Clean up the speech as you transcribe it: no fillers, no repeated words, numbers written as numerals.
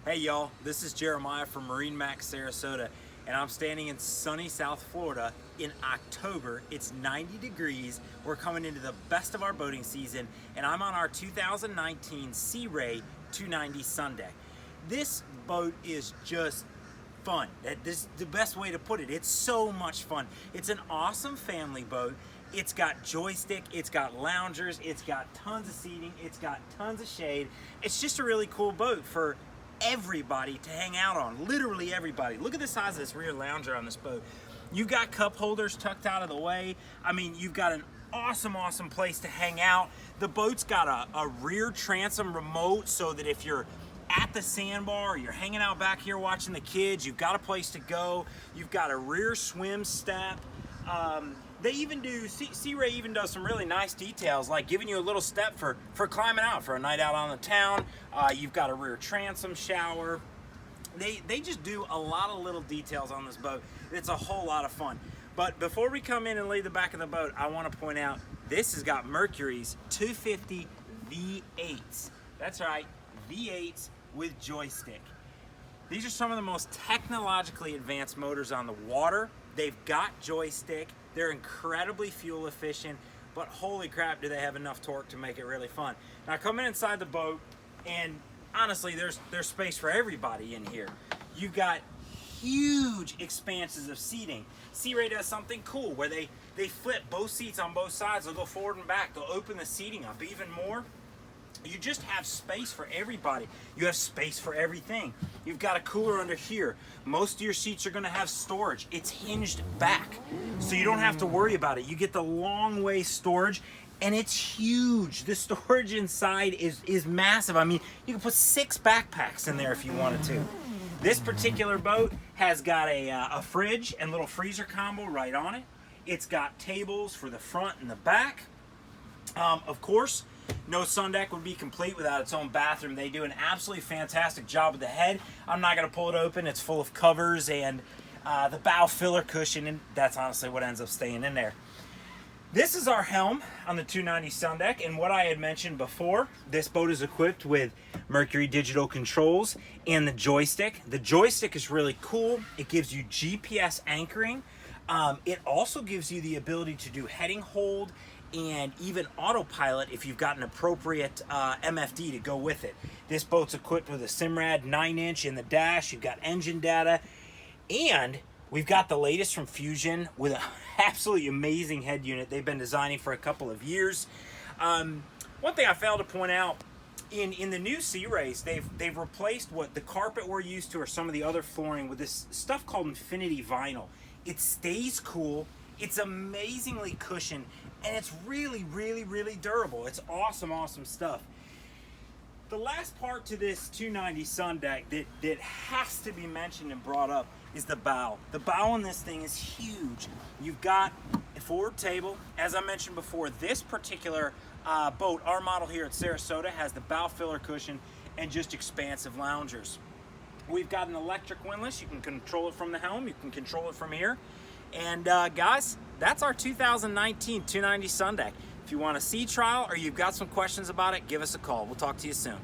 Hey y'all, this is Jeremiah from MarineMax Sarasota, and I'm standing in sunny South Florida in October. It's 90 degrees. We're coming into the best of our boating season, and I'm on our 2019 Sea Ray 290 Sundeck. This boat is just fun. This is the best way to put it. It's so much fun. It's an awesome family boat. It's got joystick, it's got loungers, it's got tons of seating, it's got tons of shade. It's just a really cool boat for everybody to hang out on, literally everybody. Look at the size of this rear lounger on this boat. You've got cup holders tucked out of the way. I mean, you've got an awesome place to hang out. The boat's got a rear transom remote so that if you're at the sandbar or you're hanging out back here watching the kids, you've got a place to go. You've got a rear swim step. They even do, Sea Ray even does some really nice details, like giving you a little step for climbing out for a night out on the town. You've got a rear transom shower. They just do a lot of little details on this boat. It's a whole lot of fun. But before we come in and leave the back of the boat, I want to point out this has got Mercury's 250 V8s. That's right, V8s with joystick. These are some of the most technologically advanced motors on the water. They've got joystick. They're incredibly fuel efficient, but holy crap, do they have enough torque to make it really fun. Now coming inside the boat, and honestly, there's space for everybody in here. You've got huge expanses of seating. Sea Ray does something cool where they flip both seats on both sides. They'll go forward and back. They'll open the seating up even more. You just have space for everybody. You have space for everything. You've got a cooler under here. Most of your seats are gonna have storage. It's hinged back, so you don't have to worry about it. You get the long way storage, and it's huge. The storage inside is massive. I mean, you can put 6 backpacks in there if you wanted to. This particular boat has got a fridge and little freezer combo right on it. It's got tables for the front and the back. Of course, no Sundeck would be complete without its own bathroom. They do an absolutely fantastic job with the head. I'm not going to pull it open. It's full of covers and the bow filler cushion, and that's honestly what ends up staying in there. This is our helm on the 290 Sundeck, and what I had mentioned before, this boat is equipped with Mercury digital controls and the joystick. The joystick is really cool. It gives you GPS anchoring. It also gives you the ability to do heading hold and even autopilot if you've got an appropriate MFD to go with it. This boat's equipped with a Simrad 9-inch in the dash. You've got engine data, and we've got the latest from Fusion with an absolutely amazing head unit they've been designing for a couple of years. One thing I failed to point out, in the new Sea Rays, they've replaced what the carpet we're used to or some of the other flooring with this stuff called Infinity Vinyl. It stays cool. It's amazingly cushioned, and it's really durable. It's awesome stuff. The last part to this 290 Sundeck that has to be mentioned and brought up is the bow. The bow on this thing is huge. You've got a forward table. As I mentioned before, this particular boat, our model here at Sarasota, has the bow filler cushion and just expansive loungers. We've got an electric windlass. You can control it from the helm. You can control it from here. And guys, that's our 2019 290 Sundeck. If you want a sea trial or you've got some questions about it, give us a call. We'll talk to you soon.